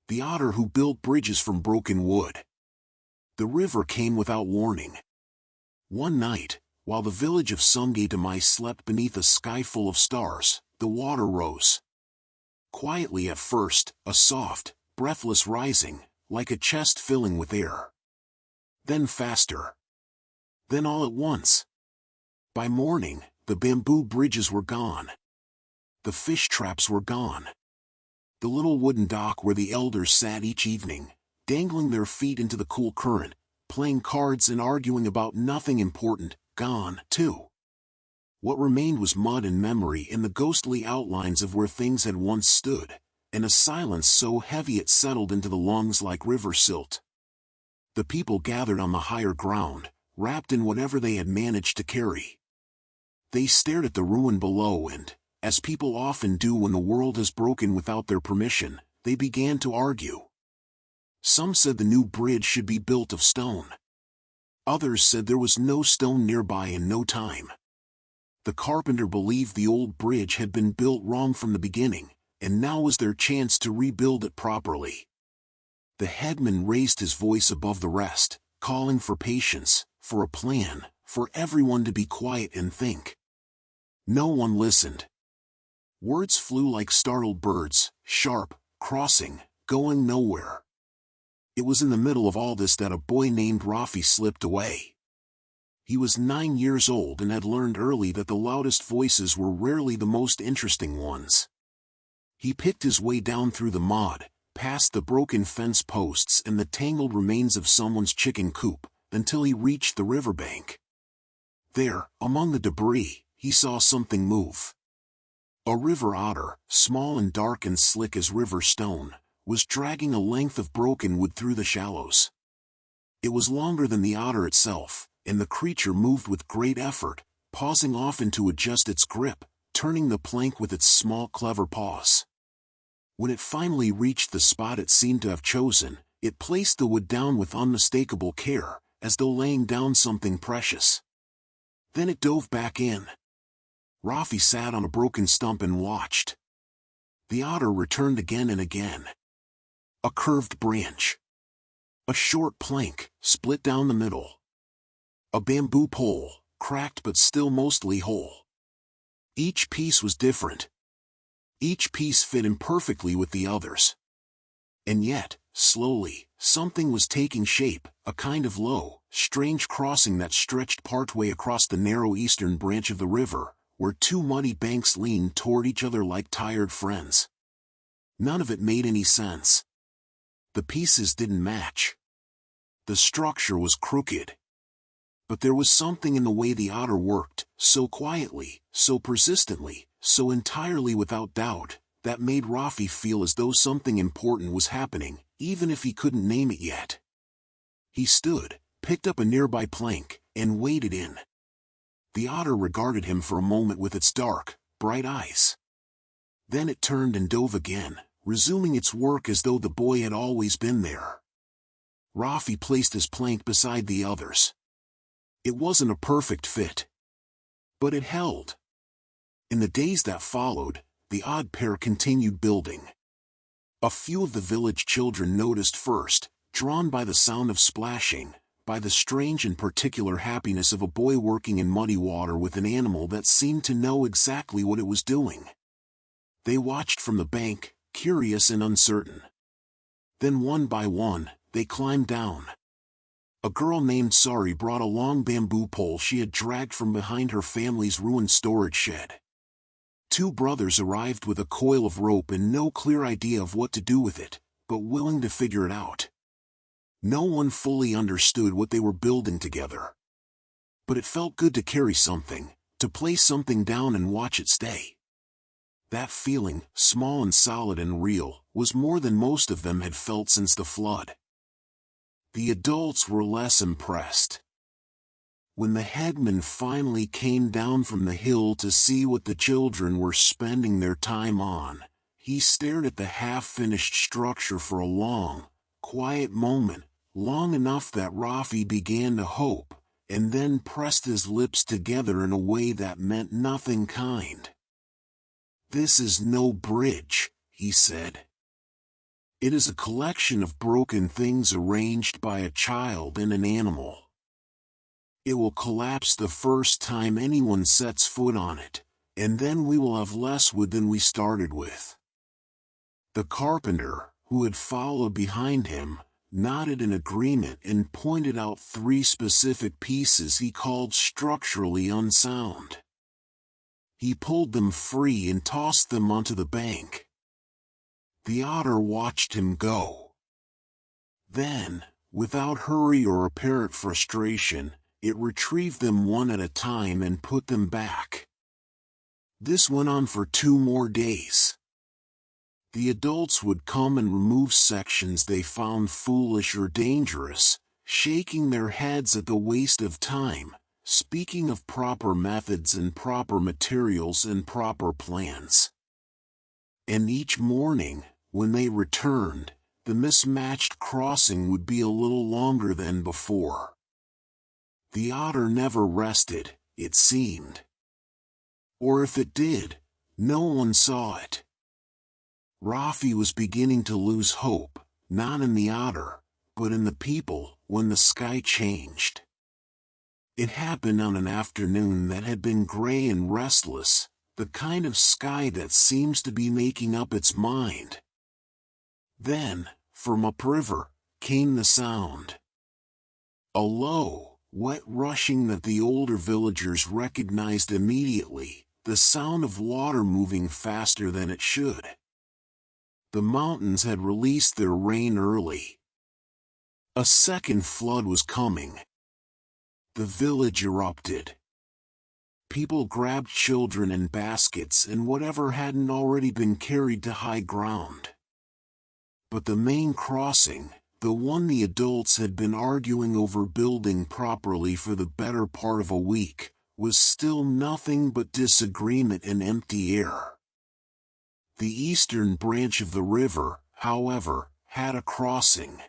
The otter who built bridges from broken wood. The river came without warning. One night, while the village of Sungaitamai slept beneath a sky full of stars, the water rose. Quietly at first, a soft, breathless rising, like a chest filling with air. Then faster. Then all at once. By morning, the bamboo bridges were gone. The fish traps were gone. The little wooden dock where the elders sat each evening, dangling their feet into the cool current, playing cards and arguing about nothing important, gone, too. What remained was mud and memory and the ghostly outlines of where things had once stood, and a silence so heavy it settled into the lungs like river silt. The people gathered on the higher ground, wrapped in whatever they had managed to carry. They stared at the ruin below and, as people often do when the world has broken without their permission, they began to argue. Some said the new bridge should be built of stone. Others said there was no stone nearby and no time. The carpenter believed the old bridge had been built wrong from the beginning, and now was their chance to rebuild it properly. The headman raised his voice above the rest, calling for patience, for a plan, for everyone to be quiet and think. No one listened. Words flew like startled birds, sharp, crossing, going nowhere. It was in the middle of all this that a boy named Rafi slipped away. He was 9 years old and had learned early that the loudest voices were rarely the most interesting ones. He picked his way down through the mud, past the broken fence posts and the tangled remains of someone's chicken coop, until he reached the riverbank. There, among the debris, he saw something move. A river otter, small and dark and slick as river stone, was dragging a length of broken wood through the shallows. It was longer than the otter itself, and the creature moved with great effort, pausing often to adjust its grip, turning the plank with its small clever paws. When it finally reached the spot it seemed to have chosen, it placed the wood down with unmistakable care, as though laying down something precious. Then it dove back in. Rafi sat on a broken stump and watched. The otter returned again and again. A curved branch. A short plank, split down the middle. A bamboo pole, cracked but still mostly whole. Each piece was different. Each piece fit imperfectly with the others. And yet, slowly, something was taking shape, a kind of low, strange crossing that stretched partway across the narrow eastern branch of the river, where two muddy banks leaned toward each other like tired friends. None of it made any sense. The pieces didn't match. The structure was crooked. But there was something in the way the otter worked, so quietly, so persistently, so entirely without doubt, that made Rafi feel as though something important was happening, even if he couldn't name it yet. He stood, picked up a nearby plank, and waded in. The otter regarded him for a moment with its dark, bright eyes. Then it turned and dove again, resuming its work as though the boy had always been there. Rafi placed his plank beside the others. It wasn't a perfect fit. But it held. In the days that followed, the odd pair continued building. A few of the village children noticed first, drawn by the sound of splashing, by the strange and particular happiness of a boy working in muddy water with an animal that seemed to know exactly what it was doing. They watched from the bank, curious and uncertain. Then one by one, they climbed down. A girl named Sari brought a long bamboo pole she had dragged from behind her family's ruined storage shed. Two brothers arrived with a coil of rope and no clear idea of what to do with it, but willing to figure it out. No one fully understood what they were building together. But it felt good to carry something, to place something down and watch it stay. That feeling, small and solid and real, was more than most of them had felt since the flood. The adults were less impressed. When the headman finally came down from the hill to see what the children were spending their time on, he stared at the half-finished structure for a long, quiet moment, long enough that Rafi began to hope, and then pressed his lips together in a way that meant nothing kind. "This is no bridge," he said. It is a collection of broken things arranged by a child and an animal. It will collapse the first time anyone sets foot on it, and then we will have less wood than we started with." The carpenter, who had followed behind him, nodded in agreement and pointed out 3 specific pieces he called structurally unsound. He pulled them free and tossed them onto the bank. The otter watched him go. Then, without hurry or apparent frustration, it retrieved them one at a time and put them back. This went on for 2 more days. The adults would come and remove sections they found foolish or dangerous, shaking their heads at the waste of time, speaking of proper methods and proper materials and proper plans. And each morning, when they returned, the mismatched crossing would be a little longer than before. The otter never rested, it seemed. Or if it did, no one saw it. Rafi was beginning to lose hope, not in the otter, but in the people, when the sky changed. It happened on an afternoon that had been gray and restless, the kind of sky that seems to be making up its mind. Then, from upriver, came the sound. A low, wet rushing that the older villagers recognized immediately, the sound of water moving faster than it should. The mountains had released their rain early. A second flood was coming. The village erupted. People grabbed children and baskets and whatever hadn't already been carried to high ground. But the main crossing, the one the adults had been arguing over building properly for the better part of a week, was still nothing but disagreement and empty air. The eastern branch of the river, however, had a crossing.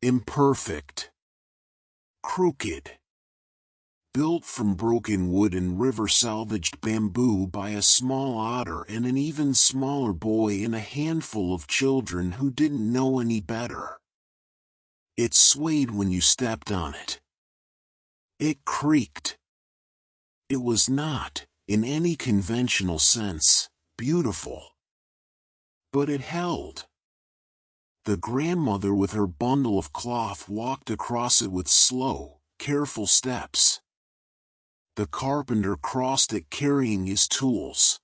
Imperfect. Crooked. Built from broken wood and river-salvaged bamboo by a small otter and an even smaller boy and a handful of children who didn't know any better. It swayed when you stepped on it. It creaked. It was not, in any conventional sense, beautiful. But it held. The grandmother with her bundle of cloth walked across it with slow, careful steps. The carpenter crossed it carrying his tools.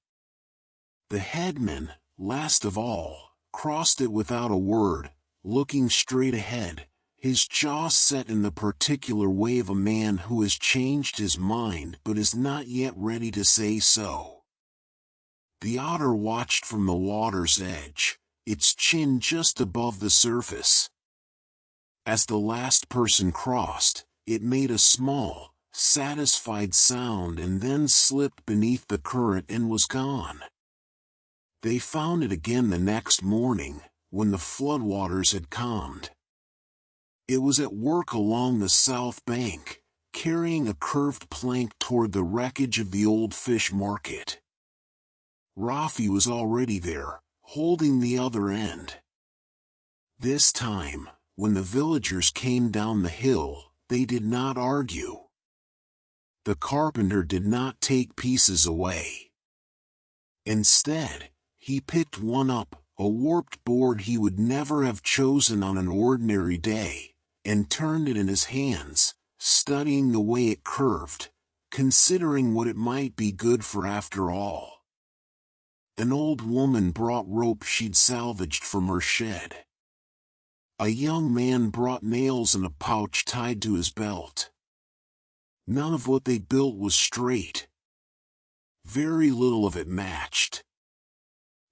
The headman, last of all, crossed it without a word, looking straight ahead, his jaw set in the particular way of a man who has changed his mind but is not yet ready to say so. The otter watched from the water's edge, its chin just above the surface. As the last person crossed, it made a small, satisfied sound and then slipped beneath the current and was gone. They found it again the next morning, when the floodwaters had calmed. It was at work along the south bank, carrying a curved plank toward the wreckage of the old fish market. Rafi was already there, holding the other end. This time, when the villagers came down the hill, they did not argue. The carpenter did not take pieces away. Instead, he picked one up, a warped board he would never have chosen on an ordinary day, and turned it in his hands, studying the way it curved, considering what it might be good for after all. An old woman brought rope she'd salvaged from her shed. A young man brought nails in a pouch tied to his belt. None of what they built was straight. Very little of it matched.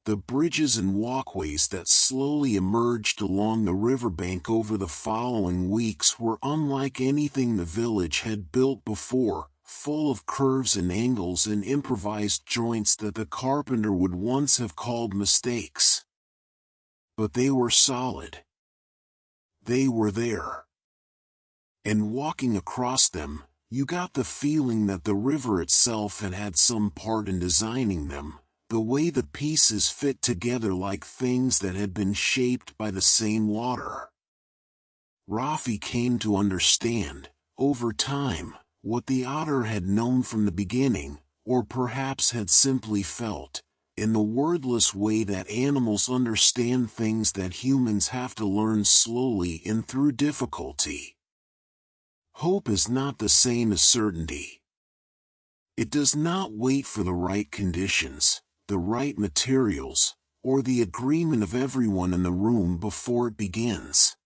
The bridges and walkways that slowly emerged along the riverbank over the following weeks were unlike anything the village had built before, full of curves and angles and improvised joints that the carpenter would once have called mistakes. But they were solid. They were there. And walking across them, you got the feeling that the river itself had had some part in designing them, the way the pieces fit together like things that had been shaped by the same water. Rafi came to understand, over time, what the otter had known from the beginning, or perhaps had simply felt, in the wordless way that animals understand things that humans have to learn slowly and through difficulty. Hope is not the same as certainty. It does not wait for the right conditions, the right materials, or the agreement of everyone in the room before it begins.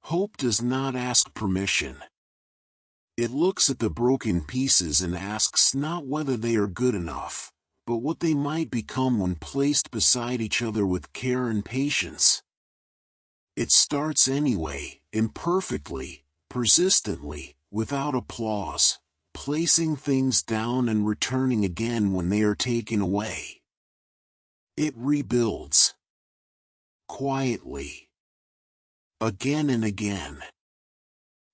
Hope does not ask permission. It looks at the broken pieces and asks not whether they are good enough, but what they might become when placed beside each other with care and patience. It starts anyway, imperfectly, persistently, without applause, placing things down and returning again when they are taken away. It rebuilds. Quietly. Again and again.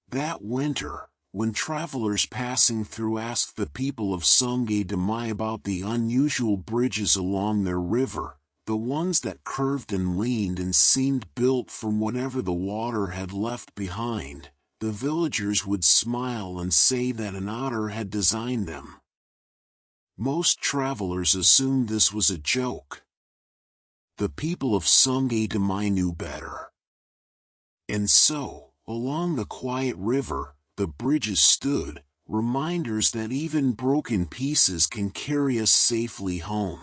That winter, when travelers passing through asked the people of Songay Damai about the unusual bridges along their river, the ones that curved and leaned and seemed built from whatever the water had left behind, the villagers would smile and say that an otter had designed them. Most travelers assumed this was a joke. The people of Songay Damai knew better. And so, along the quiet river, the bridges stood, reminders that even broken pieces can carry us safely home.